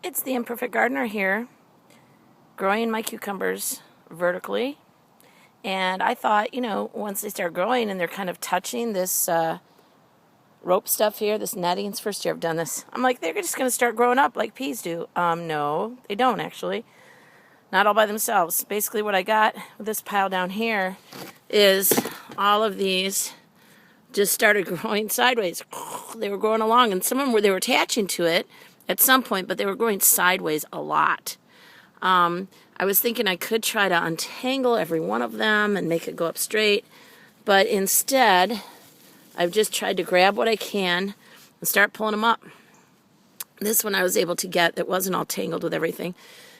It's the Imperfect Gardener here, growing my cucumbers vertically. And I thought, once they start growing and they're kind of touching this rope stuff here, this netting, it's the first year I've done this. I'm like, they're just going to start growing up like peas do. No, they don't actually. Not all by themselves. Basically what I got with this pile down here is all of these just started growing sideways. They were growing along, and some of them they were attaching to it at some point, but they were growing sideways a lot. I was thinking I could try to untangle every one of them and make it go up straight, but instead I've just tried to grab what I can and start pulling them up. This one I was able to get that wasn't all tangled with everything,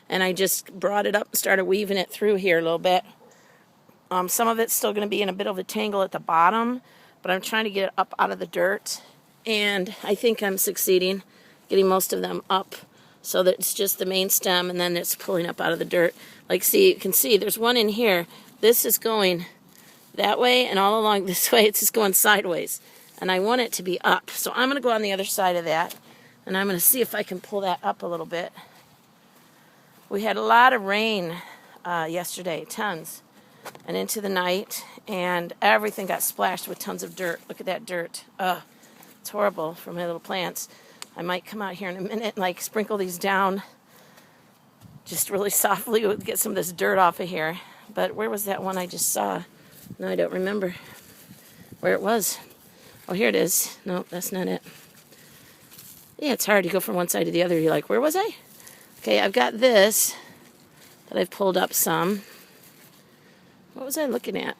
and I just brought it up and started weaving it through here a little bit. Some of it's still going to be in a bit of a tangle at the bottom, but I'm trying to get it up out of the dirt, and I think I'm succeeding, getting most of them up so that it's just the main stem, and then it's pulling up out of the dirt. Like, see, you can see there's one in here. This is going that way, and all along this way it's just going sideways, and I want it to be up. So I'm going to go on the other side of that, and I'm going to see if I can pull that up a little bit. We had a lot of rain yesterday, tons, and into the night, and everything got splashed with tons of dirt. Look at that dirt. It's horrible for my little plants. I might come out here in a minute and like sprinkle these down just really softly to get some of this dirt off of here. But where was that one I just saw? No, I don't remember where it was. Oh, here it is. No, that's not it. Yeah, it's hard to go from one side to the other. You're like, where was I? Okay, I've got this that I've pulled up some. What was I looking at?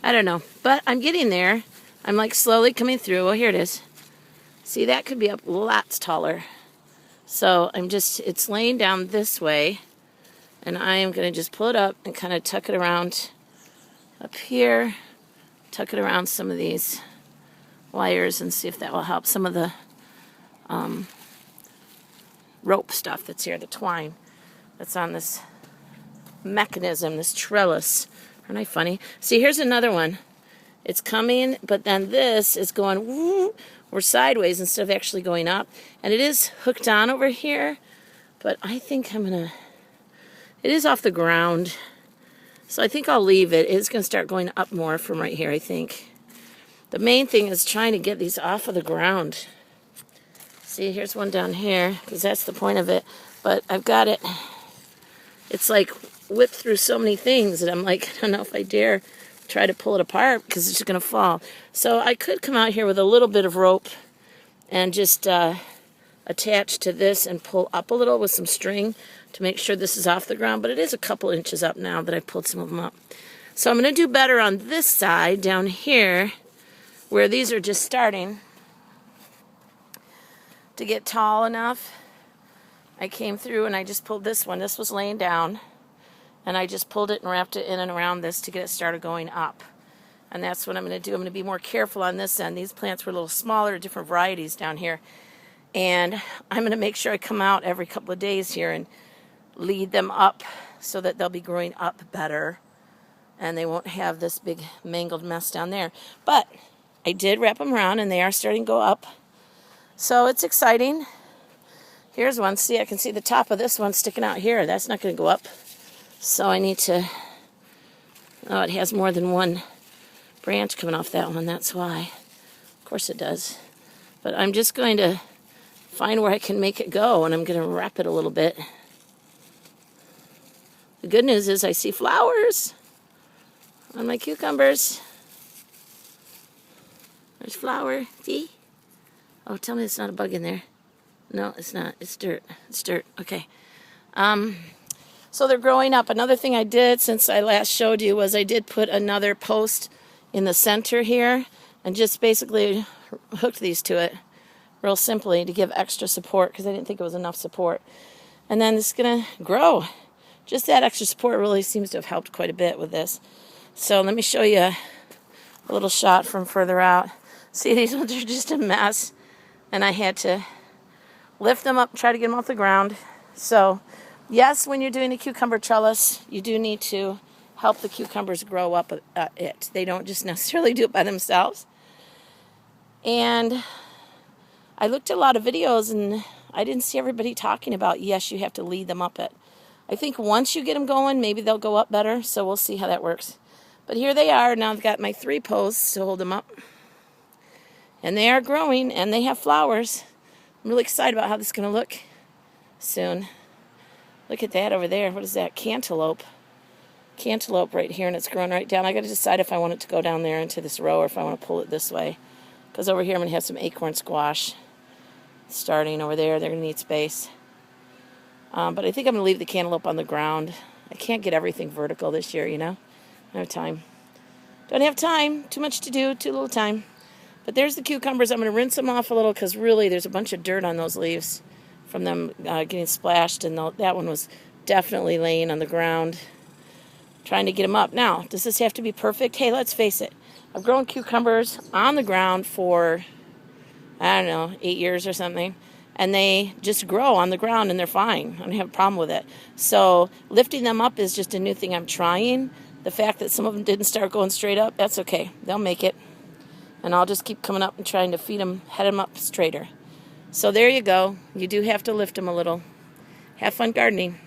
I don't know, but I'm getting there. I'm like slowly coming through. Oh, here it is. See, that could be up lots taller. So it's laying down this way, and I am going to just pull it up and kind of tuck it around up here, tuck it around some of these wires and see if that will help some of the rope stuff that's here, the twine that's on this mechanism, this trellis. Aren't I funny? See, here's another one. It's coming, but then this is going woo, or sideways instead of actually going up. And it is hooked on over here, but I think it is off the ground. So I think I'll leave it. It's going to start going up more from right here, I think. The main thing is trying to get these off of the ground. See, here's one down here, because that's the point of it. But I've got it. It's like whipped through so many things that I'm like, I don't know if I dare try to pull it apart because it's just going to fall. So I could come out here with a little bit of rope and just attach to this and pull up a little with some string to make sure this is off the ground. But it is a couple inches up now that I pulled some of them up. So I'm going to do better on this side down here where these are just starting to get tall enough. I came through and I just pulled this one. This was laying down. And I just pulled it and wrapped it in and around this to get it started going up. And that's what I'm going to do. I'm going to be more careful on this end. These plants were a little smaller, different varieties down here. And I'm going to make sure I come out every couple of days here and lead them up so that they'll be growing up better. And they won't have this big mangled mess down there. But I did wrap them around and they are starting to go up. So it's exciting. Here's one. See, I can see the top of this one sticking out here. That's not going to go up. So I need to, oh, it has more than one branch coming off that one, that's why. Of course it does. But I'm just going to find where I can make it go, and I'm going to wrap it a little bit. The good news is I see flowers on my cucumbers. There's flower, see? Oh, tell me it's not a bug in there. No, it's not, it's dirt. It's dirt, okay. So they're growing up. Another thing I did since I last showed you was I did put another post in the center here and just basically hooked these to it real simply to give extra support because I didn't think it was enough support. And then it's going to grow. Just that extra support really seems to have helped quite a bit with this. So let me show you a little shot from further out. See, these ones are just a mess. And I had to lift them up and try to get them off the ground. So yes, when you're doing a cucumber trellis, you do need to help the cucumbers grow up it. They don't just necessarily do it by themselves. And I looked at a lot of videos, and I didn't see everybody talking about, yes, you have to lead them up it. I think once you get them going, maybe they'll go up better, so we'll see how that works. But here they are. Now I've got my 3 posts to hold them up. And they are growing, and they have flowers. I'm really excited about how this is going to look soon. Look at that over there. What is that? Cantaloupe. Cantaloupe right here, and it's growing right down. I got to decide if I want it to go down there into this row or if I want to pull it this way. Because over here I'm going to have some acorn squash starting over there. They're going to need space. But I think I'm going to leave the cantaloupe on the ground. I can't get everything vertical this year, you know. I don't have time. Don't have time. Too much to do. Too little time. But there's the cucumbers. I'm going to rinse them off a little because really there's a bunch of dirt on those leaves from them getting splashed. And that one was definitely laying on the ground. Trying to get them up. Now, does this have to be perfect? Hey, let's face it. I've grown cucumbers on the ground for, I don't know, 8 years or something. And they just grow on the ground and they're fine. I don't have a problem with it. So lifting them up is just a new thing I'm trying. The fact that some of them didn't start going straight up, that's okay. They'll make it. And I'll just keep coming up and trying to feed them, head them up straighter. So there you go. You do have to lift them a little. Have fun gardening.